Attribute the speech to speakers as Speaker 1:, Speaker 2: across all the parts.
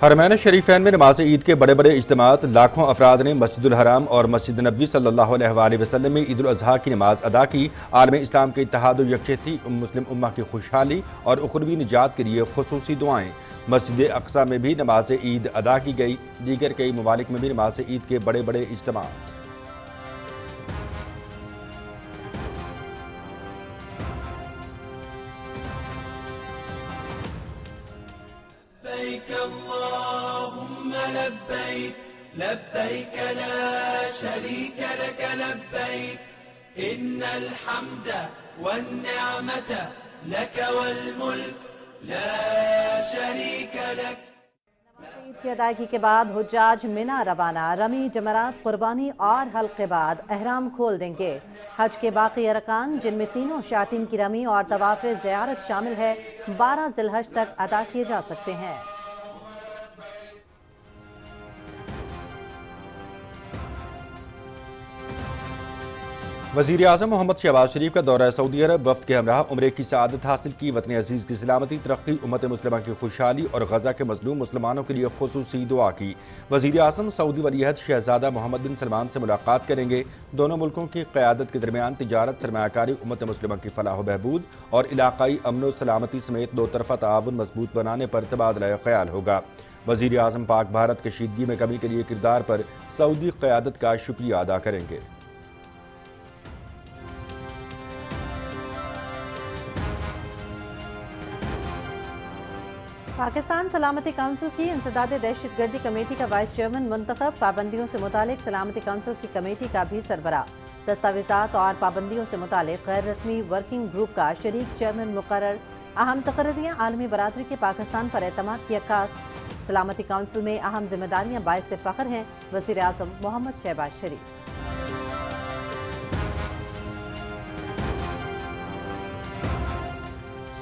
Speaker 1: حرمین شریفین میں نماز عید کے بڑے بڑے اجتماعات، لاکھوں افراد نے مسجد الحرام اور مسجد نبوی صلی اللہ علیہ وآلہ وسلم میں عید الاضحیٰ کی نماز ادا کی۔ عالم اسلام کے اتحاد و یکجہتی، مسلم امہ کی خوشحالی اور اخروی نجات کے لیے خصوصی دعائیں۔ مسجد اقصیٰ میں بھی نماز عید ادا کی گئی۔ دیگر کئی ممالک میں بھی نماز عید کے بڑے بڑے اجتماعات۔
Speaker 2: لبيك اللهم لبيك لبيك لا شريك لك لبيك إن الحمد والنعمة لك والملك لا شريك لك۔
Speaker 3: عید کی ادائیگی کے بعد حجاج منا روانہ، رمی جمرات، قربانی اور حلق کے بعد احرام کھول دیں گے۔ حج کے باقی ارکان جن میں تینوں شیاطین کی رمی اور طواف زیارت شامل ہے 12 ذی الحج تک ادا کیے جا سکتے ہیں۔
Speaker 1: وزیر اعظم محمد شہباز شریف کا دورہ سعودی عرب، وفد کے ہمراہ عمرے کی سعادت حاصل کی۔ وطن عزیز کی سلامتی، ترقی، امت مسلمہ کی خوشحالی اور غزہ کے مظلوم مسلمانوں کے لیے خصوصی دعا کی۔ وزیر اعظم سعودی ولی عہد شہزادہ محمد بن سلمان سے ملاقات کریں گے۔ دونوں ملکوں کی قیادت کے درمیان تجارت، سرمایہ کاری، امت مسلمہ کی فلاح و بہبود اور علاقائی امن و سلامتی سمیت دو طرفہ تعاون مضبوط بنانے پر تبادلہ خیال ہوگا۔ وزیر اعظم پاک بھارت کشیدگی میں کمی کے لیے کردار پر سعودی قیادت کا شکریہ ادا کریں گے۔
Speaker 3: پاکستان سلامتی کونسل کی انسداد دہشت گردی کمیٹی کا وائس چیئرمین منتخب، پابندیوں سے متعلق سلامتی کونسل کی کمیٹی کا بھی سربراہ، دستاویزات اور پابندیوں سے متعلق غیر رسمی ورکنگ گروپ کا شریک چیئرمین مقرر۔ اہم تقرریاں عالمی برادری کے پاکستان پر اعتماد کی عکاس۔ سلامتی کونسل میں اہم ذمہ داریاں باعث فخر ہیں، وزیر اعظم محمد شہباز شریف۔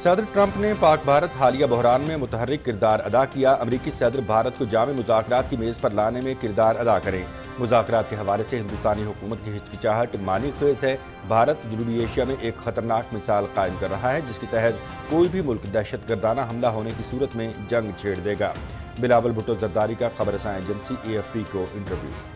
Speaker 1: صدر ٹرمپ نے پاک بھارت حالیہ بحران میں متحرک کردار ادا کیا۔ امریکی صدر بھارت کو جامع مذاکرات کی میز پر لانے میں کردار ادا کریں۔ مذاکرات کے حوالے سے ہندوستانی حکومت کی ہچکچاہٹ معنی خیز ہے۔ بھارت جنوبی ایشیا میں ایک خطرناک مثال قائم کر رہا ہے، جس کے تحت کوئی بھی ملک دہشت گردانہ حملہ ہونے کی صورت میں جنگ چھیڑ دے گا۔ بلاول بھٹو زرداری کا خبر رساں ایجنسی AFP کو انٹرویو۔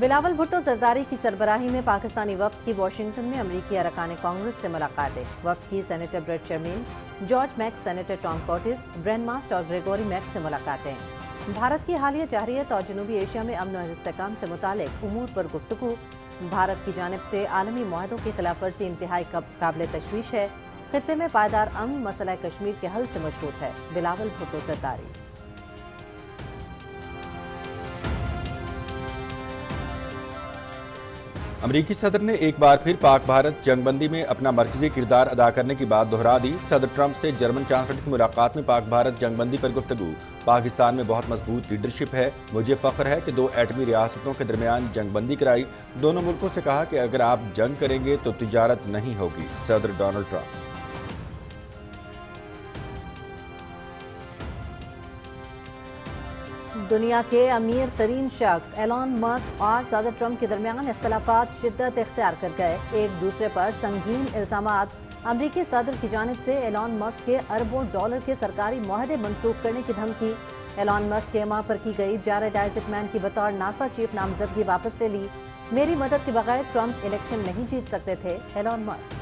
Speaker 3: بلاول بھٹو زرداری کی سربراہی میں پاکستانی وفد کی واشنگٹن میں امریکی ارکان کانگریس سے ملاقاتیں۔ وفد کی senator Brad Sherman, George Meeks, senator Tom Curtis, Brian Mast اور گریگوری میکس سے ملاقاتیں۔ بھارت کی حالیہ جارحیت اور جنوبی ایشیا میں امن و استحکام سے متعلق امور پر گفتگو۔ بھارت کی جانب سے عالمی معاہدوں کی خلاف ورزی انتہائی قابل تشویش ہے۔ خطے میں پائیدار امن مسئلہ کشمیر کے حل سے مشروط ہے، بلاول بھٹو زرداری۔
Speaker 1: امریکی صدر نے ایک بار پھر پاک بھارت جنگ بندی میں اپنا مرکزی کردار ادا کرنے کی بات دہرا دی۔ صدر ٹرمپ سے جرمن چانسلر کی ملاقات میں پاک بھارت جنگ بندی پر گفتگو۔ پاکستان میں بہت مضبوط لیڈرشپ ہے، مجھے فخر ہے کہ 2 ایٹمی ریاستوں کے درمیان جنگ بندی کرائی۔ دونوں ملکوں سے کہا کہ اگر آپ جنگ کریں گے تو تجارت نہیں ہوگی۔ صدر ڈونلڈ ٹرمپ۔
Speaker 3: دنیا کے امیر ترین شخص ایلان مسک اور صدر ٹرمپ کے درمیان اختلافات شدت اختیار کر گئے۔ ایک دوسرے پر سنگین الزامات۔ امریکی صدر کی جانب سے ایلان مسک کے اربوں ڈالر کے سرکاری معاہدے منسوخ کرنے کی دھمکی۔ ایلان مسک کے ماں پر کی گئی جیرڈ آئزک مین کی بطور ناسا چیف نامزدگی واپس لے لی۔ میری مدد کے بغیر ٹرمپ الیکشن نہیں جیت سکتے تھے، ایلان مسک۔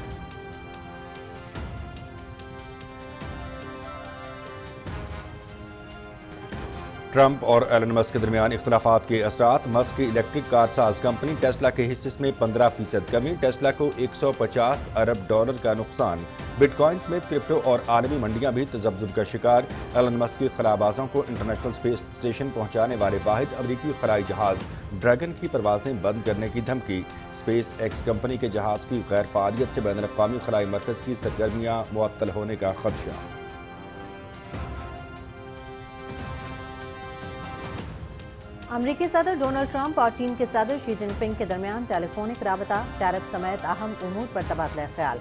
Speaker 1: ٹرمپ اور ایلن مسک کے درمیان اختلافات کے اثرات۔ مسک کی الیکٹرک کار ساز کمپنی ٹیسلا کے حصے میں 15% کمی، ٹیسلا کو $150 ارب کا نقصان۔ بٹ کوائن سمیت کرپٹو اور عالمی منڈیاں بھی تذبذب کا شکار۔ ایلن مسک کی خلابازوں کو انٹرنیشنل اسپیس اسٹیشن پہنچانے والے واحد امریکی خلائی جہاز ڈریگن کی پروازیں بند کرنے کی دھمکی۔ اسپیس ایکس کمپنی کے جہاز کی غیر فعالیت سے بین الاقوامی خلائی مرکز کی سرگرمیاں معطل ہونے کا خدشہ۔
Speaker 3: امریکی صدر ڈونلڈ ٹرمپ اور چین کے صدر شی جن پنگ کے درمیان ٹیلی فونک رابطہ، ٹیرف سمیت اہم امور پر تبادلہ خیال۔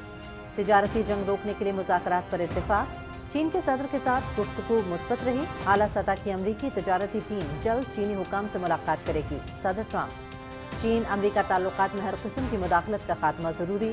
Speaker 3: تجارتی جنگ روکنے کے لیے مذاکرات پر اتفاق۔ چین کے صدر کے ساتھ گفتگو مثبت رہی۔ اعلیٰ سطح کی امریکی تجارتی ٹیم جلد چینی حکام سے ملاقات کرے گی، صدر ٹرمپ۔ چین امریکہ تعلقات میں ہر قسم کی مداخلت کا خاتمہ ضروری۔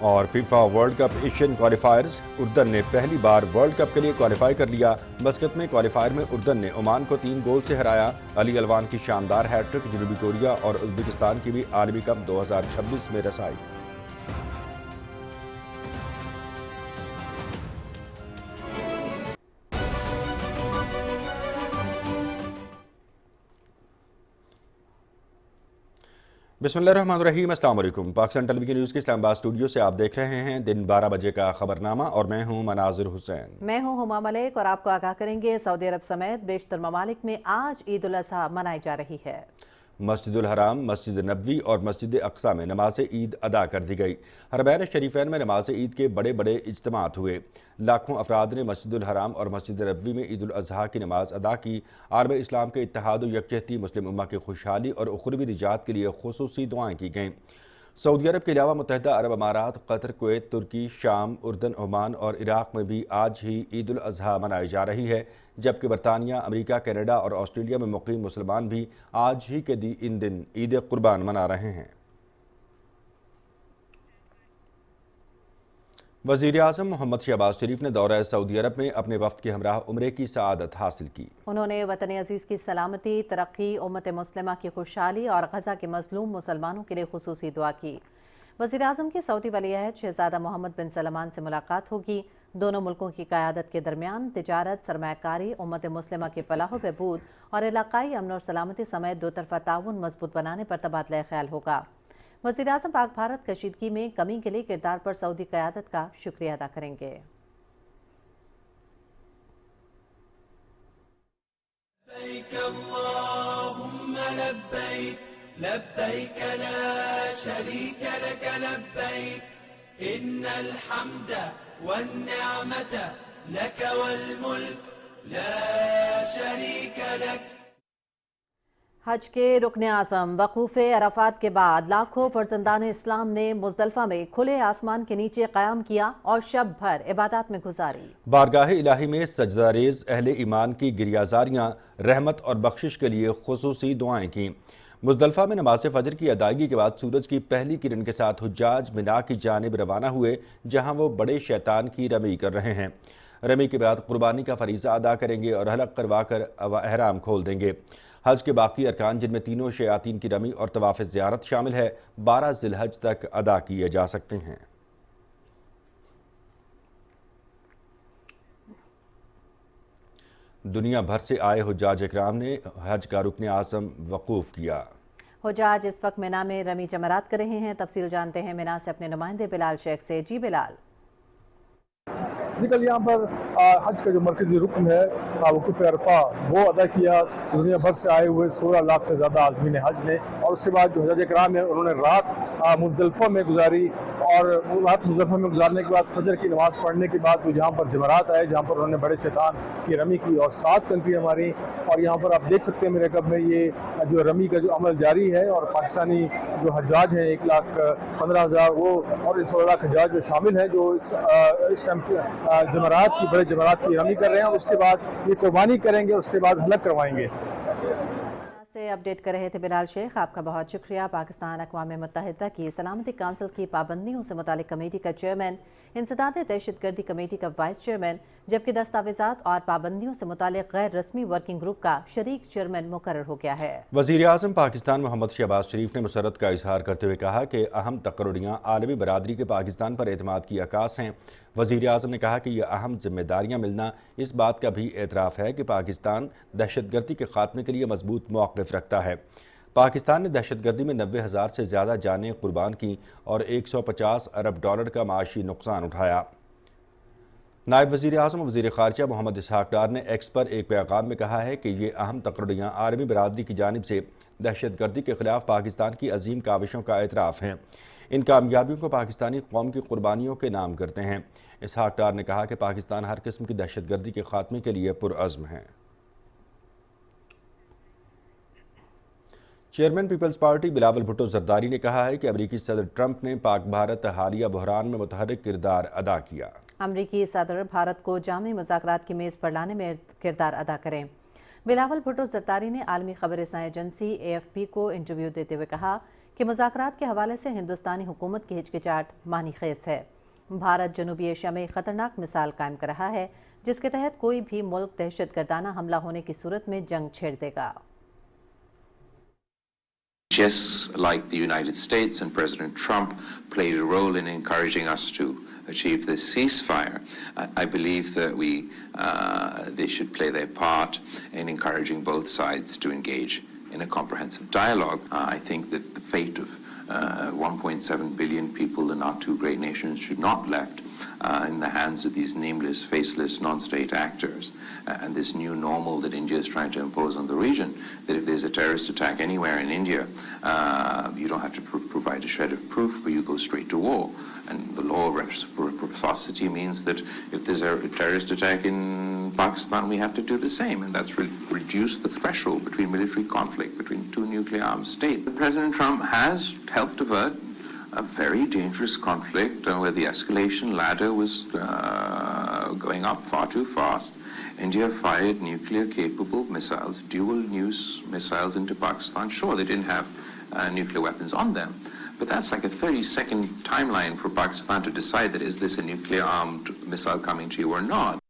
Speaker 1: اور FIFA world cup Asian qualifiers, اردن نے پہلی بار ورلڈ کپ کے لیے کوالیفائی کر لیا۔ مسقط میں کوالیفائر میں اردن نے عمان کو 3 گول سے ہرایا۔ علی الوان کی شاندار ہیٹ ٹرک جنوبی کوریا اور ازبکستان کی بھی عالمی کپ 2026 میں رسائی۔ بسم اللہ الرحمن الرحیم، السلام علیکم۔ پاکستان ٹیلی ویژن نیوز کے اسلام آباد اسٹوڈیو سے آپ دیکھ رہے ہیں دن 12 بجے کا خبرنامہ، اور میں ہوں مناظر حسین۔
Speaker 3: میں ہوں ہما ملک، اور آپ کو آگاہ کریں گے سعودی عرب سمیت بیشتر ممالک میں آج عید الاضحیٰ منائی جا رہی ہے۔
Speaker 1: مسجد الحرام، مسجد نبوی اور مسجد اقصی میں نماز عید ادا کر دی گئی۔ حرمین شریفین میں نماز عید کے بڑے بڑے اجتماعات ہوئے۔ لاکھوں افراد نے مسجد الحرام اور مسجد نبوی میں عید الاضحیٰ کی نماز ادا کی۔ عالم اسلام کے اتحاد و یکجہتی، مسلم امہ کی خوشحالی اور اخروی نجات کے لیے خصوصی دعائیں کی گئیں۔ سعودی عرب کے علاوہ متحدہ عرب امارات، قطر، کویت، ترکی، شام، اردن، عمان اور عراق میں بھی آج ہی عید الاضحیٰ منائی جا رہی ہے، جبکہ برطانیہ، امریکہ، کینیڈا اور آسٹریلیا میں مقیم مسلمان بھی آج ہی کے ان دن عید قربان منا رہے ہیں۔ وزیر اعظم محمد شہباز شریف نے دورہ سعودی عرب میں اپنے وفد کے ہمراہ عمرے کی سعادت حاصل کی۔
Speaker 3: انہوں نے وطن عزیز کی سلامتی، ترقی، امت مسلمہ کی خوشحالی اور غزہ کے مظلوم مسلمانوں کے لیے خصوصی دعا کی۔ وزیر اعظم کی سعودی ولی عہد شہزادہ محمد بن سلمان سے ملاقات ہوگی۔ دونوں ملکوں کی قیادت کے درمیان تجارت، سرمایہ کاری، امت مسلمہ کی فلاح و بہبود اور علاقائی امن اور سلامتی سمیت دو طرفہ تعاون مضبوط بنانے پر تبادلہ خیال ہوگا۔ وزیر اعظم پاک بھارت کشیدگی میں کمی کے لیے کردار پر سعودی قیادت کا شکریہ ادا کریں گے۔
Speaker 2: لبيك اللهم لبيك لبيك لا شريك لك لبيك إن الحمد والنعمة لك والملك لا شريك لك۔
Speaker 3: حج کے رکن اعظم وقوف عرفات کے بعد لاکھوں فرزندان اسلام نے مزدلفہ میں کھلے آسمان کے نیچے قیام کیا اور شب بھر عبادات میں گزاری۔
Speaker 1: بارگاہ الہی میں سجدہ ریز اہل ایمان کی گریازاریاں رحمت اور بخشش کے لیے خصوصی دعائیں کیں۔ مزدلفہ میں نماز فجر کی ادائیگی کے بعد سورج کی پہلی کرن کے ساتھ حجاج منا کی جانب روانہ ہوئے، جہاں وہ بڑے شیطان کی رمی کر رہے ہیں۔ رمی کے بعد قربانی کا فریضہ ادا کریں گے اور حلق کروا کر احرام کھول دیں گے۔ حج کے باقی ارکان، جن میں تینوں شیاطین کی رمی اور طواف زیارت شامل ہے، 12 ذی الحج تک ادا کیے جا سکتے ہیں۔ دنیا بھر سے آئے حجاج اکرام نے حج کا رکن اعظم وقوف کیا۔
Speaker 3: حجاج اس وقت مینا میں رمی جمرات کر رہے ہیں۔ تفصیل جانتے ہیں مینا سے اپنے نمائندے بلال شیخ سے۔ جی بلال۔
Speaker 4: کل یہاں پر حج کا جو مرکزی رکن ہے وقوف عرفہ وہ ادا کیا دنیا بھر سے آئے ہوئے 16 لاکھ سے زیادہ عازمین حج نے، اور اس کے بعد جو حجاج اکرام ہیں انہوں نے رات مزدلفہ میں گزاری، اور رات مزدلفہ میں گزارنے کے بعد فجر کی نماز پڑھنے کے بعد وہ یہاں پر جمرات آئے، جہاں پر انہوں نے بڑے شیطان کی رمی کی اور 7 کنکریاں ماری، اور یہاں پر آپ دیکھ سکتے ہیں میرے کب میں یہ جو رمی کا جو عمل جاری ہے، اور پاکستانی جو حجاج ہیں 1,15,000 وہ اور 16 لاکھ حجاج جو شامل ہیں جو اس ٹائم جمرات کی بڑے جمرات کی رمی کر رہے ہیں، اور اس کے بعد یہ قربانی کریں گے اور اس کے بعد حلق کروائیں گے۔
Speaker 3: سے اپڈیٹ کر رہے تھے بلال شیخ، آپ کا بہت شکریہ۔ پاکستان اقوام متحدہ کی سلامتی کونسل کی پابندیوں سے متعلق کمیٹی کا چیئرمین، انسداد دہشت گردی کمیٹی کا وائس چیئرمین، جبکہ دستاویزات اور پابندیوں سے متعلق غیر رسمی ورکنگ گروپ کا شریک چیئرمین مقرر ہو گیا ہے۔
Speaker 1: وزیر اعظم پاکستان محمد شہباز شریف نے مسرت کا اظہار کرتے ہوئے کہا کہ اہم تقرریاں عالمی برادری کے پاکستان پر اعتماد کی عکاس ہیں۔ وزیر اعظم نے کہا کہ یہ اہم ذمہ داریاں ملنا اس بات کا بھی اعتراف ہے کہ پاکستان دہشت گردی کے خاتمے کے لیے مضبوط موقف رکھتا ہے۔ پاکستان نے دہشت گردی میں 90,000 سے زیادہ جانیں قربان کی اور $150 ارب کا معاشی نقصان اٹھایا۔ نائب وزیر اعظم و وزیر خارجہ محمد اسحاق ڈار نے ایکس پر ایک پیغام میں کہا ہے کہ یہ اہم تقرریاں عالمی برادری کی جانب سے دہشت گردی کے خلاف پاکستان کی عظیم کاوشوں کا اعتراف ہیں۔ ان کامیابیوں کو پاکستانی قوم کی قربانیوں کے نام کرتے ہیں۔ اسحاق ڈار نے کہا کہ پاکستان ہر قسم کی دہشت گردی کے خاتمے کے لیے پرعزم ہے۔ چیئرمین پیپلز پارٹی بلاول بھٹو زرداری نے کہا ہے کہ امریکی صدر ٹرمپ نے پاک بھارت حالیہ بحران میں متحرک کردار ادا کیا۔
Speaker 3: امریکی صدر بھارت کو جامع مذاکرات کی میز پر لانے میں کردار ادا کریں۔ بلاول بھٹو زرداری نے عالمی خبر رساں ایجنسی AFP کو انٹرویو دیتے ہوئے کہا کہ مذاکرات کے حوالے سے ہندوستانی حکومت کی ہچکچاہٹ معنی خیز ہے۔ بھارت جنوبی ایشیا میں خطرناک مثال قائم کر رہا ہے جس کے تحت کوئی بھی ملک دہشت گردانہ حملہ ہونے کی صورت میں جنگ چھیڑ دے گا۔
Speaker 5: Just like the United States and President Trump played a role in encouraging us to achieve this ceasefire, I believe that they should play their part in encouraging both sides to engage in a comprehensive dialogue. I think that the fate of 1.7 billion people in our two great nations should not be left in the hands of these nameless, faceless, non-state actors. And this new normal that India is trying to impose on the region, that if there's a terrorist attack anywhere in India, you don't have to provide a shred of proof, but you go straight to war. And the law of reciprocity means that if there's a terrorist attack in Pakistan, we have to do the same. And that's reduced the threshold between military conflict between two nuclear armed states. President Trump has helped avert a very dangerous conflict where the escalation ladder was going up far too fast. India fired nuclear-capable missiles, dual-use missiles into Pakistan. Sure, they didn't have nuclear weapons on them, but that's like a 30-second timeline for Pakistan to decide that is this a nuclear-armed missile coming to you or not.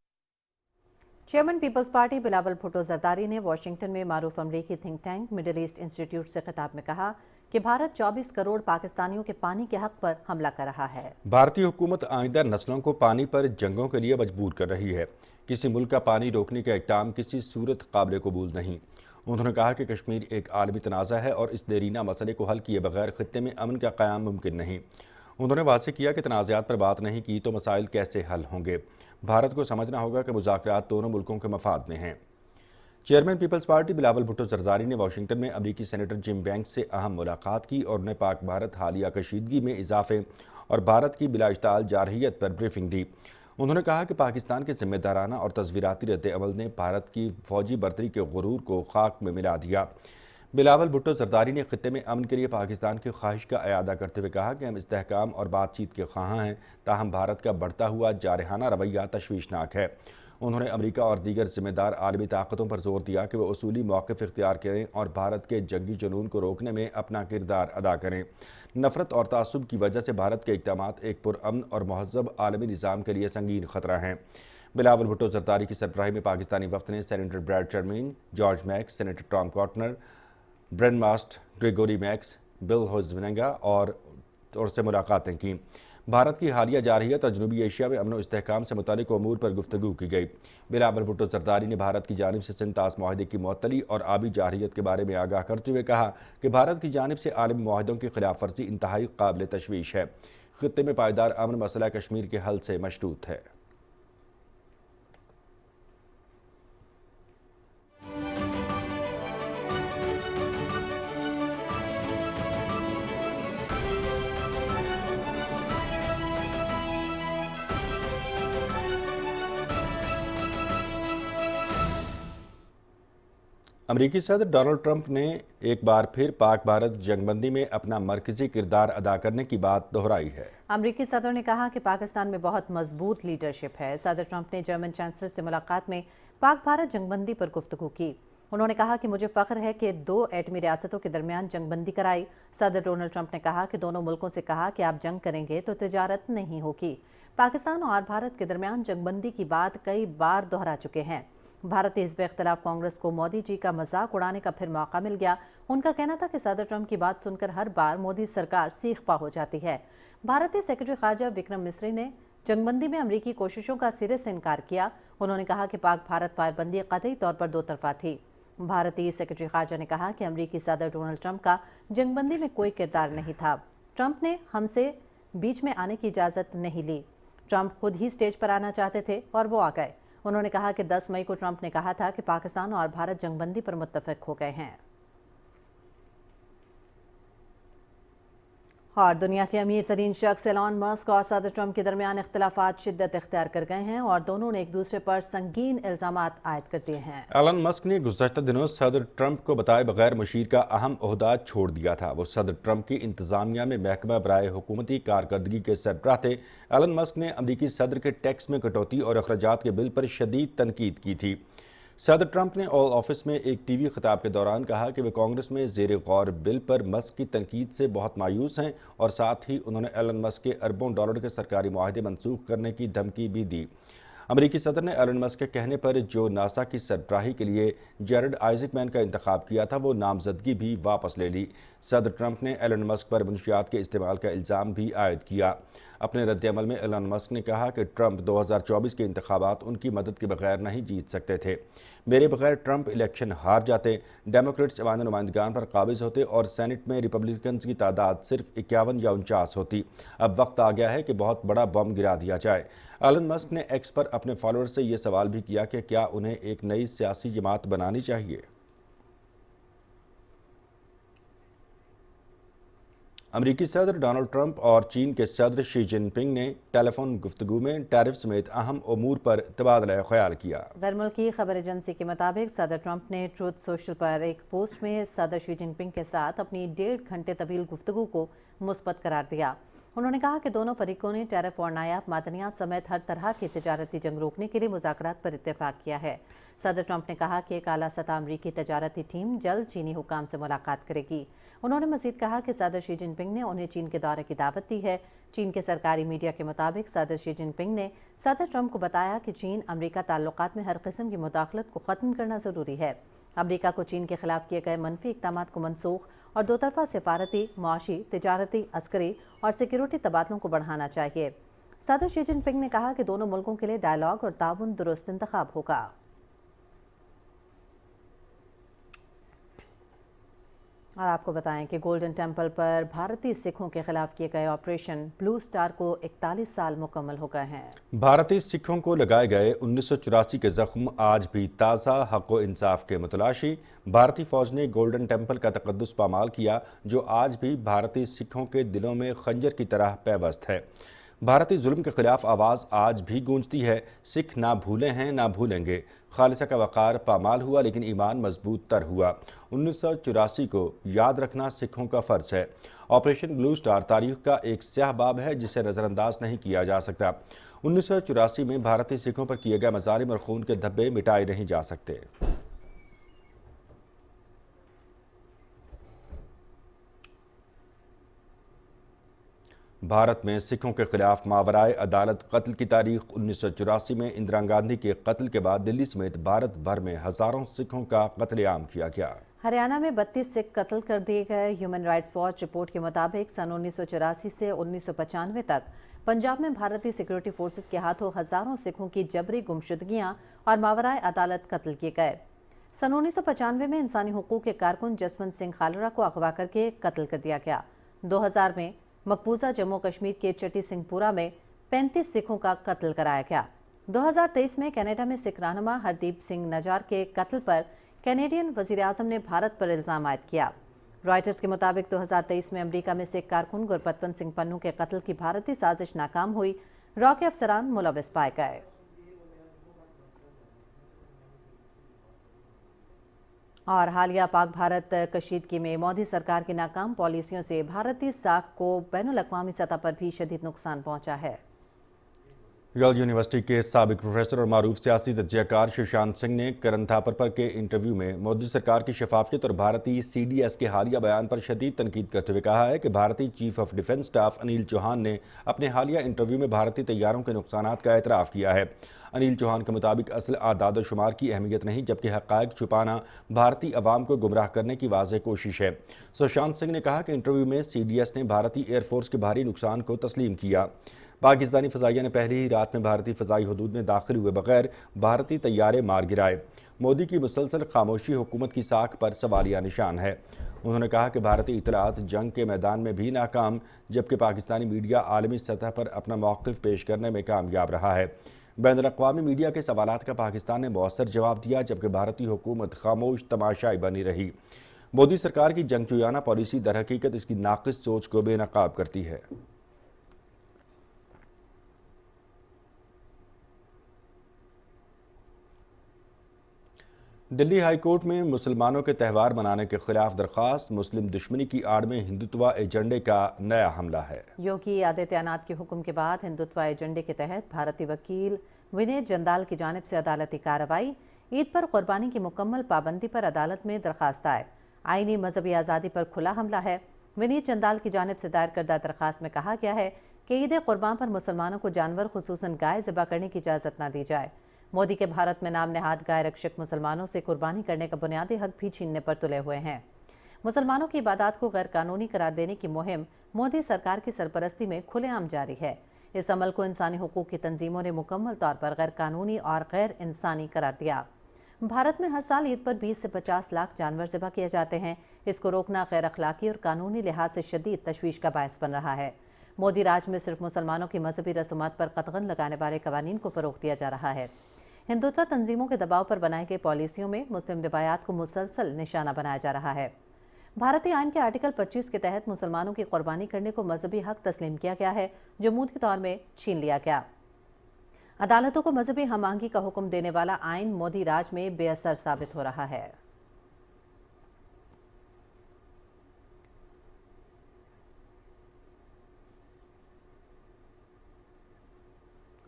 Speaker 3: Chairman Peoples Party Bilawal Bhutto Zardari نے Washington میں معروف امریکی think tank Middle East Institute سے خطاب میں کہا کہ بھارت 24 کروڑ پاکستانیوں کے پانی کے حق پر حملہ کر رہا ہے۔
Speaker 1: بھارتی حکومت آئندہ نسلوں کو پانی پر جنگوں کے لیے مجبور کر رہی ہے۔ کسی ملک کا پانی روکنے کا اقدام کسی صورت قابل قبول نہیں۔ انہوں نے کہا کہ کشمیر ایک عالمی تنازع ہے اور اس دیرینہ مسئلے کو حل کیے بغیر خطے میں امن کا قیام ممکن نہیں۔ انہوں نے واضح کیا کہ تنازعات پر بات نہیں کی تو مسائل کیسے حل ہوں گے۔ بھارت کو سمجھنا ہوگا کہ مذاکرات دونوں ملکوں کے مفاد میں ہیں۔ چیئرمین پیپلز پارٹی بلاول بھٹو زرداری نے واشنگٹن میں امریکی سینیٹر جم بینکس سے اہم ملاقات کی اور انہیں پاک بھارت حالیہ کشیدگی میں اضافے اور بھارت کی بلا اشتعال جارحیت پر بریفنگ دی۔ انہوں نے کہا کہ پاکستان کے ذمہ دارانہ اور تصویراتی رد عمل نے بھارت کی فوجی برتری کے غرور کو خاک میں ملا دیا۔ بلاول بھٹو زرداری نے خطے میں امن کے لیے پاکستان کی خواہش کا اعادہ کرتے ہوئے کہا کہ ہم استحکام اور بات چیت کے خواہاں ہیں، تاہم بھارت کا بڑھتا ہوا جارحانہ رویہ تشویشناک ہے۔ انہوں نے امریکہ اور دیگر ذمہ دار عالمی طاقتوں پر زور دیا کہ وہ اصولی موقف اختیار کریں اور بھارت کے جنگی جنون کو روکنے میں اپنا کردار ادا کریں۔ نفرت اور تعصب کی وجہ سے بھارت کے اقدامات ایک پرامن اور مہذب عالمی نظام کے لیے سنگین خطرہ ہیں۔ بلاول بھٹو زرداری کی سربراہی میں پاکستانی وفد نے senator Brad Sherman, George Meeks, senator Tom Cotner, Brian Mast, Gregory Meeks, Bill Huizenga اور سے ملاقاتیں کیں۔ بھارت کی حالیہ جارحیت اور جنوبی ایشیا میں امن و استحکام سے متعلق امور پر گفتگو کی گئی۔ بلاول بھٹو زرداری نے بھارت کی جانب سے سنتاس معاہدے کی معطلی اور آبی جارحیت کے بارے میں آگاہ کرتے ہوئے کہا کہ بھارت کی جانب سے عالمی معاہدوں کی خلاف ورزی انتہائی قابل تشویش ہے۔ خطے میں پائیدار امن مسئلہ کشمیر کے حل سے مشروط ہے۔ امریکی صدر ڈونلڈ ٹرمپ نے ایک بار پھر پاک بھارت جنگ بندی میں اپنا مرکزی کردار ادا کرنے کی بات دہرائی ہے۔
Speaker 3: امریکی صدر نے کہا کہ پاکستان میں بہت مضبوط لیڈرشپ ہے۔ صدر ٹرمپ نے جرمن چانسلر سے ملاقات میں پاک بھارت جنگ بندی پر گفتگو کی۔ انہوں نے کہا کہ مجھے فخر ہے کہ 2 ایٹمی ریاستوں کے درمیان جنگ بندی کرائی۔ صدر ڈونلڈ ٹرمپ نے کہا کہ دونوں ملکوں سے کہا کہ آپ جنگ کریں گے تو تجارت نہیں ہوگی۔ پاکستان اور بھارت کے درمیان جنگ بندی کی بات کئی بار دہرا چکے ہیں۔ بھارتی حزب اختلاف کانگریس کو مودی جی کا مذاق اڑانے کا پھر موقع مل گیا۔ ان کا کہنا تھا کہ صدر ٹرمپ کی بات سن کر ہر بار مودی سرکار سیخ پا ہو جاتی ہے۔ بھارتی سیکرٹری خارجہ وکرم مسری نے جنگ بندی میں امریکی کوششوں کا سرے سے انکار کیا۔ انہوں نے کہا کہ پاک بھارت پائے بندی قطعی طور پر 2 طرفہ تھی۔ بھارتی سیکرٹری خارجہ نے کہا کہ امریکی صدر ڈونلڈ ٹرمپ کا جنگ بندی میں کوئی کردار نہیں تھا۔ ٹرمپ نے ہم سے بیچ میں آنے کی اجازت نہیں لی۔ ٹرمپ خود ہی سٹیج پر آنا چاہتے تھے اور وہ آ گئے۔ انہوں نے کہا کہ 10 مئی کو ٹرمپ نے کہا تھا کہ پاکستان اور بھارت جنگ بندی پر متفق ہو گئے ہیں۔ اور دنیا کے امیر ترین شخص ایلان مسک اور صدر ٹرمپ کے درمیان اختلافات شدت اختیار کر گئے ہیں اور دونوں نے ایک دوسرے پر سنگین الزامات عائد کر دیے ہیں۔
Speaker 1: ایلان مسک نے گزشتہ دنوں صدر ٹرمپ کو بتائے بغیر مشیر کا اہم عہدہ چھوڑ دیا تھا۔ وہ صدر ٹرمپ کی انتظامیہ میں محکمہ برائے حکومتی کارکردگی کے سربراہ تھے۔ ایلان مسک نے امریکی صدر کے ٹیکس میں کٹوتی اور اخراجات کے بل پر شدید تنقید کی تھی۔ صدر ٹرمپ نے اوول آفس میں ایک ٹی وی خطاب کے دوران کہا کہ وہ کانگریس میں زیر غور بل پر مسک کی تنقید سے بہت مایوس ہیں اور ساتھ ہی انہوں نے ایلن مسک کے اربوں ڈالر کے سرکاری معاہدے منسوخ کرنے کی دھمکی بھی دی۔ امریکی صدر نے ایلن مسک کے کہنے پر جو ناسا کی سربراہی کے لیے جیرڈ آئزک مین کا انتخاب کیا تھا وہ نامزدگی بھی واپس لے لی۔ صدر ٹرمپ نے ایلن مسک پر منشیات کے استعمال کا الزام بھی عائد کیا۔ اپنے رد عمل میں ایلن مسک نے کہا کہ ٹرمپ 2024 کے انتخابات ان کی مدد کے بغیر نہیں جیت سکتے تھے۔ میرے بغیر ٹرمپ الیکشن ہار جاتے، ڈیموکریٹس ایوان نمائندگان پر قابض ہوتے اور سینٹ میں ریپبلکنز کی تعداد صرف 51 یا 49 ہوتی۔ اب وقت آ گیا ہے کہ بہت بڑا بم گرا دیا جائے۔ ایلن مسک نے ایکس پر اپنے فالوور سے یہ سوال بھی کیا کہ کیا انہیں ایک نئی سیاسی جماعت بنانی چاہیے۔ امریکی صدر ڈونلڈ ٹرمپ اور چین کے صدر شی جن پنگ نے ٹیلی فون گفتگو میں ٹیرف سمیت اہم امور پر تبادلہ خیال کیا۔
Speaker 3: غیر ملکی خبر ایجنسی کے مطابق صدر ٹرمپ نے ٹروتھ سوشل پر ایک پوسٹ میں صدر شی جن پنگ کے ساتھ اپنی 1.5 گھنٹے طویل گفتگو کو مثبت قرار دیا۔ انہوں نے کہا کہ دونوں فریقوں نے ٹیرف اور نایاب معدنیات سمیت ہر طرح کی تجارتی جنگ روکنے کے لیے مذاکرات پر اتفاق کیا ہے۔ صدر ٹرمپ نے کہا کہ ایک اعلیٰ سطح امریکی تجارتی ٹیم جلد چینی حکام سے ملاقات کرے گی۔ انہوں نے مزید کہا کہ صدر شی جن پنگ نے انہیں چین کے دورے کی دعوت دی ہے۔ چین کے سرکاری میڈیا کے مطابق صدر شی جن پنگ نے صدر ٹرمپ کو بتایا کہ چین امریکہ تعلقات میں ہر قسم کی مداخلت کو ختم کرنا ضروری ہے۔ امریکہ کو چین کے خلاف کیے گئے منفی اقدامات کو منسوخ اور دو طرفہ سفارتی، معاشی، تجارتی، عسکری اور سیکیورٹی تبادلوں کو بڑھانا چاہیے۔ صدر شی جن پنگ نے کہا کہ دونوں ملکوں کے لیے ڈائیلاگ اور تعاون درست انتخاب ہوگا۔ اور آپ کو بتائیں کہ گولڈن ٹیمپل پر بھارتی سکھوں کے خلاف کیے گئے آپریشن بلو سٹار کو 41 سال مکمل ہو گئے ہیں۔
Speaker 1: بھارتی سکھوں کو لگائے گئے 1984 کے زخم آج بھی تازہ، حق و انصاف کے متلاشی۔ بھارتی فوج نے گولڈن ٹیمپل کا تقدس پامال کیا جو آج بھی بھارتی سکھوں کے دلوں میں خنجر کی طرح پیوست ہے۔ بھارتی ظلم کے خلاف آواز آج بھی گونجتی ہے۔ سکھ نہ بھولے ہیں، نہ بھولیں گے۔ خالصہ کا وقار پامال ہوا لیکن ایمان مضبوط تر ہوا۔ 1984 کو یاد رکھنا سکھوں کا فرض ہے۔ آپریشن بلو سٹار تاریخ کا ایک سیاہ باب ہے جسے نظر انداز نہیں کیا جا سکتا۔ 1984 میں بھارتی سکھوں پر کیے گئے مظالم اور خون کے دھبے مٹائے نہیں جا سکتے۔ بھارت میں سکھوں کے خلاف ماورائے عدالت قتل کی تاریخ 1984 میں اندرا گاندھی کے قتل کے بعد دلی سمیت بھارت بھر میں ہزاروں سکھوں کا قتل عام کیا گیا۔
Speaker 3: ہریانہ میں 32 سکھ قتل کر دیے گئے۔ ہیومن رائٹس واچ رپورٹ کے مطابق سن 1984 سے 1995 تک پنجاب میں بھارتی سیکورٹی فورسز کے ہاتھوں ہزاروں سکھوں کی جبری گمشدگیاں اور ماورائے عدالت قتل کیے گئے۔ سن 1995 میں انسانی حقوق کے کارکن جسونت سنگھ خالرہ کو اغوا کر کے قتل کر دیا گیا۔ 2000 میں مقبوضہ جموں کشمیر کے چٹی سنگھ پورہ میں 35 سکھوں کا قتل کرایا گیا۔ 2023 میں کینیڈا میں سکھ رہنما ہردیپ سنگھ نجار کے قتل پر کینیڈین وزیر اعظم نے بھارت پر الزام عائد کیا۔ رائٹرز کے مطابق 2023 میں امریکہ میں سکھ کارکن گرپتونت سنگھ پنو کے قتل کی بھارتی سازش ناکام ہوئی۔ را کے افسران ملوث پائے گئے۔ اور حالیہ پاک بھارت کشیدگی میں مودی سرکار کی ناکام پالیسیوں سے بھارتی ساکھ کو بین الاقوامی سطح پر بھی شدید نقصان پہنچا ہے۔
Speaker 1: یل یونیورسٹی کے سابق پروفیسر اور معروف سیاسی تجزیہ کار ششانت سنگھ نے کرن تھاپر پر کے انٹرویو میں مودی سرکار کی شفافیت اور بھارتی سی ڈی ایس کے حالیہ بیان پر شدید تنقید کرتے ہوئے کہا ہے کہ بھارتی chief of defence staff Anil Chauhan نے اپنے حالیہ انٹرویو میں بھارتی طیاروں کے نقصانات کا اعتراف کیا ہے۔ انیل چوہان کے مطابق اصل اعداد و شمار کی اہمیت نہیں جبکہ حقائق چھپانا بھارتی عوام کو گمراہ کرنے کی واضح کوشش ہے۔ ششانت سنگھ نے کہا کہ انٹرویو میں سی ڈی ایس نے بھارتی ایئر فورس کے بھاری نقصان کو تسلیم کیا۔ پاکستانی فضائیہ نے پہلی ہی رات میں بھارتی فضائی حدود میں داخل ہوئے بغیر بھارتی طیارے مار گرائے۔ مودی کی مسلسل خاموشی حکومت کی ساکھ پر سوالیہ نشان ہے۔ انہوں نے کہا کہ بھارتی اطلاعات جنگ کے میدان میں بھی ناکام جبکہ پاکستانی میڈیا عالمی سطح پر اپنا موقف پیش کرنے میں کامیاب رہا ہے۔ بین الاقوامی میڈیا کے سوالات کا پاکستان نے مؤثر جواب دیا جبکہ بھارتی حکومت خاموش تماشائی بنی رہی۔ مودی سرکار کی جنگجویانہ پالیسی در حقیقت اس کی ناقص سوچ کو بے نقاب کرتی ہے۔ دلی ہائی کورٹ میں مسلمانوں کے تہوار منانے کے خلاف درخواست، مسلم دشمنی کی آڑ میں ہندوتوا ایجنڈے کا نیا حملہ ہے۔
Speaker 3: یوگی آدتیہ ناتھ کے حکم کے بعد ہندوتوا ایجنڈے کے تحت بھارتی وکیل ونے جندال کی جانب سے عدالتی کارروائی۔ عید پر قربانی کی مکمل پابندی پر عدالت میں درخواست آئے۔ آئینی مذہبی آزادی پر کھلا حملہ ہے۔ ونیت چندال کی جانب سے دائر کردہ درخواست میں کہا گیا ہے کہ عید قربان پر مسلمانوں کو جانور خصوصاً گائے ذبح کرنے کی اجازت نہ دی جائے۔ مودی کے بھارت میں نام نہاد گائے رکشک مسلمانوں سے قربانی کرنے کا بنیادی حق بھی چھیننے پر تلے ہوئے ہیں۔ مسلمانوں کی عبادات کو غیر قانونی قرار دینے کی مہم مودی سرکار کی سرپرستی میں کھلے عام جاری ہے۔ اس عمل کو انسانی حقوق کی تنظیموں نے مکمل طور پر غیر قانونی اور غیر انسانی قرار دیا۔ بھارت میں ہر سال عید پر 20 سے 50 لاکھ جانور ذبح کیے جاتے ہیں۔ اس کو روکنا غیر اخلاقی اور قانونی لحاظ سے شدید تشویش کا باعث بن رہا ہے۔ مودی راج میں صرف مسلمانوں کی مذہبی رسومات پر قدغن لگانے والے قوانین کو فروغ دیا جا رہا ہے۔ ہندوتوا تنظیموں کے دباؤ پر بنائی گئی پالیسیوں میں مسلم روایات کو مسلسل نشانہ بنایا جا رہا ہے۔ بھارتی آئین کے آرٹیکل 25 کے تحت مسلمانوں کی قربانی کرنے کو مذہبی حق تسلیم کیا گیا ہے، جو مودی دور میں چھین لیا گیا۔ عدالتوں کو مذہبی ہم آہنگی کا حکم دینے والا آئین مودی راج میں بے اثر ثابت ہو رہا ہے۔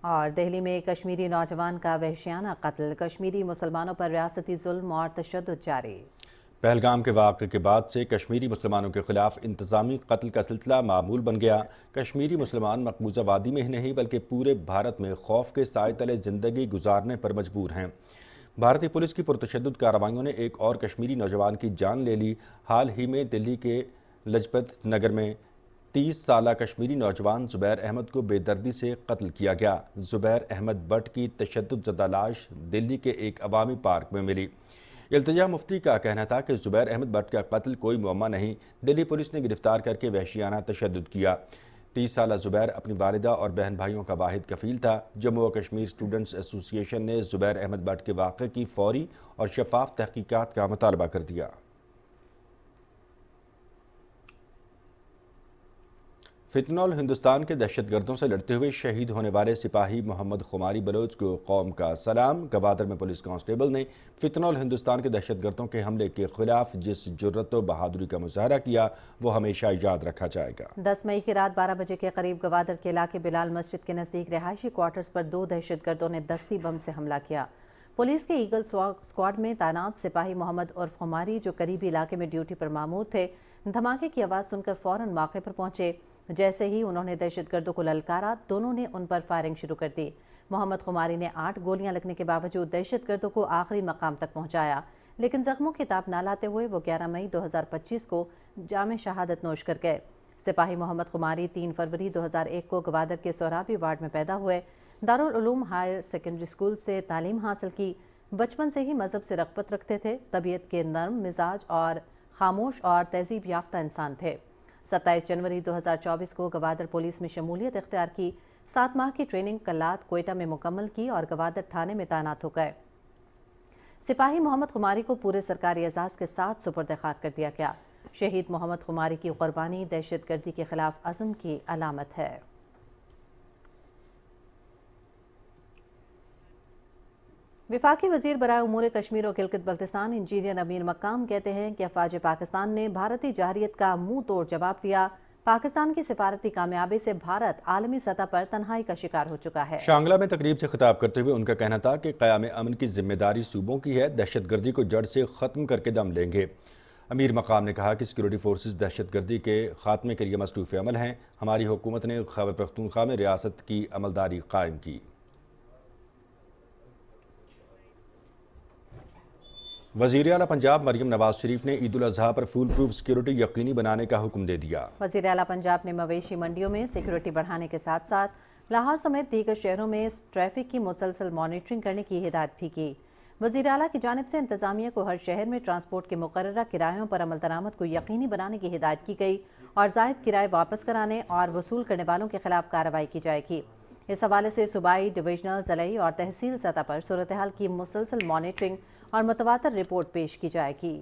Speaker 3: اور دہلی میں کشمیری نوجوان کا وحشیانہ قتل، کشمیری مسلمانوں پر ریاستی ظلم اور تشدد جاری۔
Speaker 1: پہلگام کے واقعے کے بعد سے کشمیری مسلمانوں کے خلاف انتظامی قتل کا سلسلہ معمول بن گیا۔ کشمیری مسلمان مقبوضہ وادی میں ہی نہیں بلکہ پورے بھارت میں خوف کے سائے تلے زندگی گزارنے پر مجبور ہیں۔ بھارتی پولیس کی پرتشدد کارروائیوں نے ایک اور کشمیری نوجوان کی جان لے لی۔ حال ہی میں دلی کے لجپت نگر میں 30 سالہ کشمیری نوجوان زبیر احمد کو بے دردی سے قتل کیا گیا۔ زبیر احمد بٹ کی تشدد زدہ لاش دلی کے ایک عوامی پارک میں ملی۔ التجا مفتی کا کہنا تھا کہ زبیر احمد بٹ کا قتل کوئی معمہ نہیں، دلی پولیس نے گرفتار کر کے وحشیانہ تشدد کیا۔ 30 سالہ زبیر اپنی والدہ اور بہن بھائیوں کا واحد کفیل تھا۔ جموں و کشمیر اسٹوڈنٹس ایسوسی ایشن نے زبیر احمد بٹ کے واقعے کی فوری اور شفاف تحقیقات کا مطالبہ کر دیا۔ فتنول ہندوستان کے دہشت گردوں سے لڑتے ہوئے شہید ہونے والے سپاہی محمد خماری بلوچ کو قوم کا سلام۔ گوادر میں پولیس کانسٹیبل نے فتنول ہندوستان کے دہشت گردوں کے حملے کے خلاف جس جرأت و بہادری کا مظاہرہ کیا وہ ہمیشہ یاد رکھا جائے گا۔
Speaker 3: 10 مئی کی رات 12 بجے کے قریب گوادر کے علاقے بلال مسجد کے نزدیک رہائشی کوارٹرز پر 2 دہشت گردوں نے دستی بم سے حملہ کیا۔ پولیس کے ایگل اسکواڈ میں تعینات سپاہی محمد عرف خماری جو قریبی علاقے میں ڈیوٹی پر مامور تھے، دھماکے کی آواز سن کر فوراً موقع پر پہنچے۔ جیسے ہی انہوں نے دہشت گردوں کو للکارا، دونوں نے ان پر فائرنگ شروع کر دی۔ محمد خماری نے 8 گولیاں لگنے کے باوجود دہشت گردوں کو آخری مقام تک پہنچایا، لیکن زخموں کی تاب نہ لاتے ہوئے وہ 11 مئی 2025 کو جام شہادت نوش کر گئے۔ سپاہی محمد خماری 3 فروری 2001 کو گوادر کے سورابی وارڈ میں پیدا ہوئے۔ دارالعلوم ہائر سیکنڈری اسکول سے تعلیم حاصل کی۔ بچپن سے ہی مذہب سے رغبت رکھتے تھے۔ طبیعت کے نرم مزاج اور خاموش اور تہذیب یافتہ انسان تھے۔ 27 جنوری 2024 کو گوادر پولیس میں شمولیت اختیار کی۔ 7 ماہ کی ٹریننگ کلات کوئٹہ میں مکمل کی اور گوادر تھانے میں تعینات ہو گئے۔ سپاہی محمد خماری کو پورے سرکاری اعزاز کے ساتھ سپرد خاک کر دیا گیا۔ شہید محمد خماری کی قربانی دہشت گردی کے خلاف عزم کی علامت ہے۔ وفاقی وزیر برائے امور کشمیر و گلگت بلتستان انجینئر امیر مقام کہتے ہیں کہ افواج پاکستان نے بھارتی جارحیت کا منہ توڑ جواب دیا۔ پاکستان کی سفارتی کامیابی سے بھارت عالمی سطح پر تنہائی کا شکار ہو چکا ہے۔
Speaker 1: شانگلہ میں تقریب سے خطاب کرتے ہوئے ان کا کہنا تھا کہ قیام امن کی ذمہ داری صوبوں کی ہے، دہشت گردی کو جڑ سے ختم کر کے دم لیں گے۔ امیر مقام نے کہا کہ سیکورٹی فورسز دہشت گردی کے خاتمے کے لیے مصروف عمل ہیں۔ ہماری حکومت نے خیبر پختونخوا میں ریاست کی عملداری قائم کی۔ وزیر اعلیٰ پنجاب مریم نواز شریف نے عید الاضحیٰ پر فول پروف سیکورٹی یقینی بنانے کا حکم دے دیا۔
Speaker 3: وزیر اعلیٰ پنجاب نے مویشی منڈیوں میں سیکورٹی بڑھانے کے ساتھ ساتھ لاہور سمیت دیگر شہروں میں ٹریفک کی مسلسل مانیٹرنگ کرنے کی ہدایت بھی کی۔ وزیر اعلیٰ کی جانب سے انتظامیہ کو ہر شہر میں ٹرانسپورٹ کے مقررہ کرایوں پر عمل درآمد کو یقینی بنانے کی ہدایت کی گئی اور زائد کرائے واپس کرانے اور وصول کرنے والوں کے خلاف کارروائی کی جائے گی۔ اس حوالے سے صوبائی، ڈویژنل، ضلعی اور تحصیل سطح پر صورتحال کی مسلسل مانیٹرنگ اور متواتر رپورٹ پیش کی جائے گی۔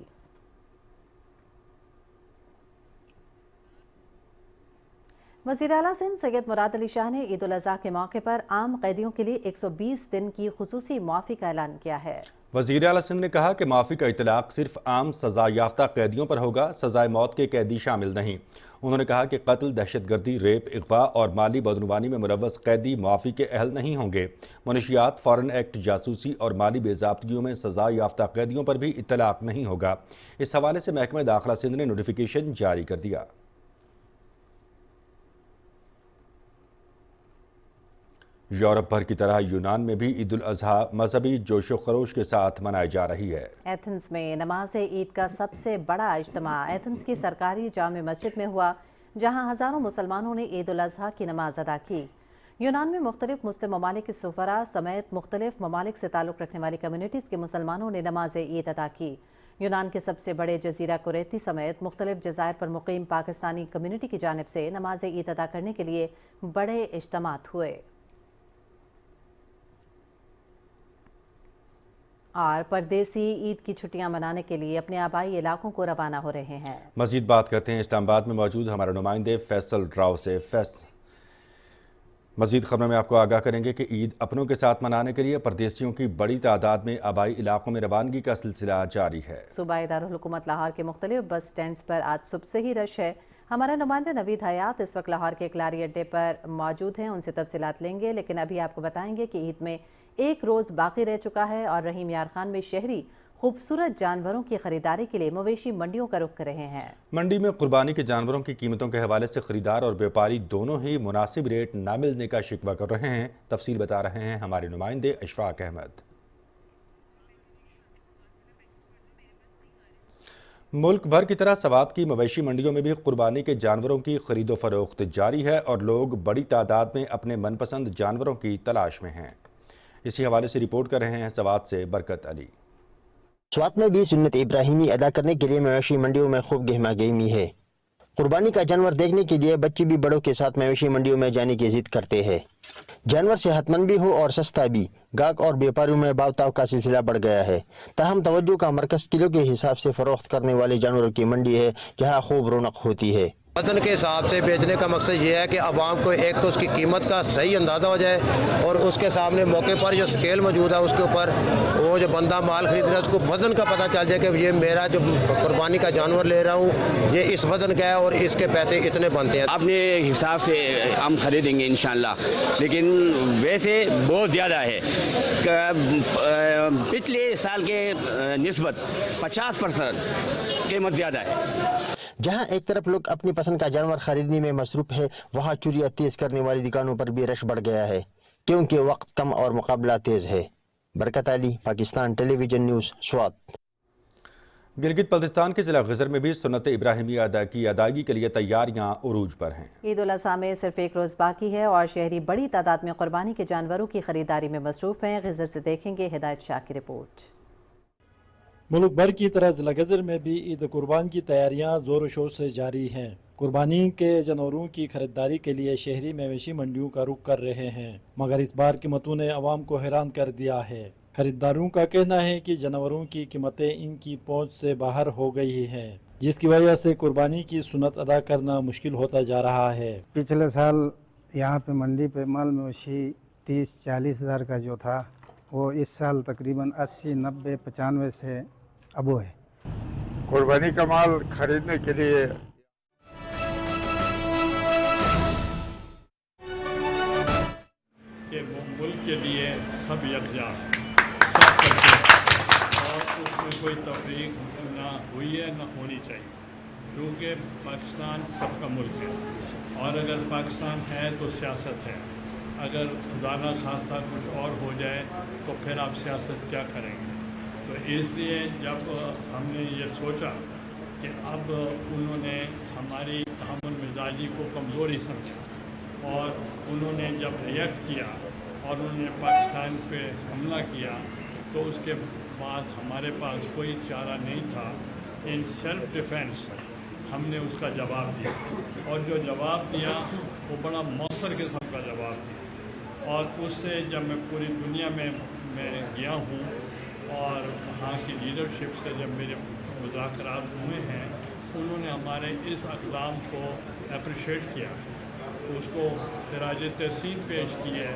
Speaker 3: وزیر اعلیٰ سندھ سید مراد علی شاہ نے عید الاضحیٰ کے موقع پر عام قیدیوں کے لیے 120 دن کی خصوصی معافی کا اعلان کیا ہے۔
Speaker 1: وزیر اعلیٰ سندھ نے کہا کہ معافی کا اطلاق صرف عام سزا یافتہ قیدیوں پر ہوگا، سزائے موت کے قیدی شامل نہیں۔ انہوں نے کہا کہ قتل، دہشت گردی، ریپ، اغوا اور مالی بدعنوانی میں ملوث قیدی معافی کے اہل نہیں ہوں گے۔ منشیات، فارن ایکٹ، جاسوسی اور مالی بے ضابطگیوں میں سزا یافتہ قیدیوں پر بھی اطلاق نہیں ہوگا۔ اس حوالے سے محکمہ داخلہ سندھ نے نوٹیفیکیشن جاری کر دیا۔ یورپ بھر کی طرح یونان میں بھی عید الاضحیٰ مذہبی جوش و خروش کے ساتھ منائی جا رہی ہے۔
Speaker 3: ایتھنز میں نماز عید کا سب سے بڑا اجتماع ایتھنز کی سرکاری جامع مسجد میں ہوا، جہاں ہزاروں مسلمانوں نے عید الاضحیٰ کی نماز ادا کی۔ یونان میں مختلف مسلم ممالک کے سفراء سمیت مختلف ممالک سے تعلق رکھنے والی کمیونٹیز کے مسلمانوں نے نماز عید ادا کی۔ یونان کے سب سے بڑے جزیرہ کوریتی سمیت مختلف جزائر پر مقیم پاکستانی کمیونٹی کی جانب سے نماز عید ادا کرنے کے لیے بڑے اجتماعات ہوئے اور پردیسی عید کی چھٹیاں منانے کے لیے اپنے آبائی علاقوں کو روانہ ہو رہے ہیں۔
Speaker 1: مزید بات کرتے ہیں اسلام آباد میں موجود ہمارے نمائندے فیصل راؤ سے۔ مزید خبروں میں آپ کو آگاہ کریں گے کہ عید اپنوں کے ساتھ منانے کے لیے پردیسیوں کی بڑی تعداد میں آبائی علاقوں میں روانگی کا سلسلہ جاری ہے۔
Speaker 3: صوبائی دارالحکومت لاہور کے مختلف بس سٹینڈز پر آج صبح سے ہی رش ہے۔ ہمارا نمائندہ نوید حیات اس وقت لاہور کے کلاری اڈے پر موجود ہیں، ان سے تفصیلات لیں گے، لیکن ابھی آپ کو بتائیں گے کہ عید میں ایک روز باقی رہ چکا ہے اور رحیم یار خان میں شہری خوبصورت جانوروں کی خریداری کے لیے مویشی منڈیوں کا رخ کر رہے ہیں۔ منڈی
Speaker 1: میں قربانی کے جانوروں کی قیمتوں کے حوالے سے خریدار اور بیوپاری دونوں ہی مناسب ریٹ نہ ملنے کا شکوہ کر رہے ہیں۔ تفصیل بتا رہے ہیں ہمارے نمائندے اشفاق احمد۔ ملک بھر کی طرح سوات کی مویشی منڈیوں میں بھی قربانی کے جانوروں کی خرید و فروخت جاری ہے اور لوگ بڑی تعداد میں اپنے من پسند جانوروں کی تلاش میں ہیں۔ اسی حوالے سے رپورٹ کر رہے ہیں سوات سے برکت علی۔
Speaker 6: سوات میں بھی سنت ابراہیمی ادا کرنے کے لیے مویشی منڈیوں میں خوب گہما گہمی ہے۔ قربانی کا جانور دیکھنے کے لیے بچے بھی بڑوں کے ساتھ مویشی منڈیوں میں جانے کی ضد کرتے ہیں۔ جانور صحت مند بھی ہو اور سستا بھی، گاہک اور بیوپاریوں میں بھاؤ تاؤ کا سلسلہ بڑھ گیا ہے۔ تاہم توجہ کا مرکز کلو کے حساب سے فروخت کرنے والے جانوروں کی منڈی ہے، جہاں خوب رونق ہوتی ہے۔
Speaker 7: وزن کے حساب سے بیچنے کا مقصد یہ ہے کہ عوام کو ایک تو اس کی قیمت کا صحیح اندازہ ہو جائے اور اس کے سامنے موقع پر جو سکیل موجود ہے اس کے اوپر وہ جو بندہ مال خرید رہا ہے اس کو وزن کا پتہ چل جائے کہ یہ میرا جو قربانی کا جانور لے رہا ہوں یہ اس وزن کا ہے اور اس کے پیسے اتنے بنتے ہیں۔
Speaker 8: اپنے حساب سے ہم خریدیں گے انشاءاللہ، لیکن ویسے بہت زیادہ ہے۔ پچھلے سال کے نسبت 50% قیمت زیادہ ہے۔
Speaker 6: جہاں ایک طرف لوگ اپنی پسند کا جانور خریدنے میں مصروف ہے، وہاں چوریاں تیز کرنے والی دکانوں پر بھی رش بڑھ گیا ہے، کیونکہ وقت کم اور مقابلہ تیز ہے۔ برکت علی، پاکستان ٹیلی ویژن نیوز، سوات۔
Speaker 1: گلگت بلتستان کے ضلع غزر میں بھی سنت ابراہیمی ادا کی ادائیگی کے لیے تیاریاں عروج پر ہیں۔
Speaker 3: عید الاضحیٰ میں صرف ایک روز باقی ہے اور شہری بڑی تعداد میں قربانی کے جانوروں کی خریداری میں مصروف ہیں۔ غزر سے دیکھیں گے ہدایت شاہ کی رپورٹ۔
Speaker 9: ملک بھر کی طرح ضلع غزر میں بھی عید قربان کی تیاریاں زور و شور سے جاری ہیں۔ قربانی کے جانوروں کی خریداری کے لیے شہری مویشی منڈیوں کا رخ کر رہے ہیں، مگر اس بار قیمتوں نے عوام کو حیران کر دیا ہے۔ خریداروں کا کہنا ہے کہ جانوروں کی قیمتیں ان کی پہنچ سے باہر ہو گئی ہیں، جس کی وجہ سے قربانی کی سنت ادا کرنا مشکل ہوتا جا رہا ہے۔
Speaker 10: پچھلے سال یہاں پہ منڈی پہ مال مویشی 30-40 ہزار کا جو تھا وہ اس سال تقریباً 80-90-95 سے ابو ہے۔
Speaker 11: قربانی کا مال خریدنے کے لیے
Speaker 12: کہ ملک کے لیے سب یکجا سب کرتے اور اس میں کوئی تفریق نہ ہوئی ہے نہ ہونی چاہیے، کیونکہ پاکستان سب کا ملک ہے اور اگر پاکستان ہے تو سیاست ہے۔ اگر خدا نہ خواستہ کچھ اور ہو جائے تو پھر آپ سیاست کیا کریں گے؟ تو اس لیے جب ہم نے یہ سوچا کہ اب انہوں نے ہماری تحمل مزاجی کو کمزوری سمجھا اور انہوں نے جب ریئیکٹ کیا اور انہوں نے پاکستان پہ حملہ کیا تو اس کے بعد ہمارے پاس کوئی چارہ نہیں تھا۔ ان سیلف ڈیفینس ہم نے اس کا جواب دیا اور جو جواب دیا وہ بڑا مؤثر قسم کا جواب دیا اور اس سے جب میں پوری دنیا میں گیا ہوں اور وہاں کی لیڈرشپ سے جب میرے مذاکرات ہوئے ہیں انہوں نے ہمارے اس اقدام کو اپریشیٹ کیا، اس کو خراج تحسین پیش کی ہے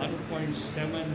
Speaker 12: 1.7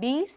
Speaker 7: 20,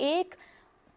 Speaker 7: 1,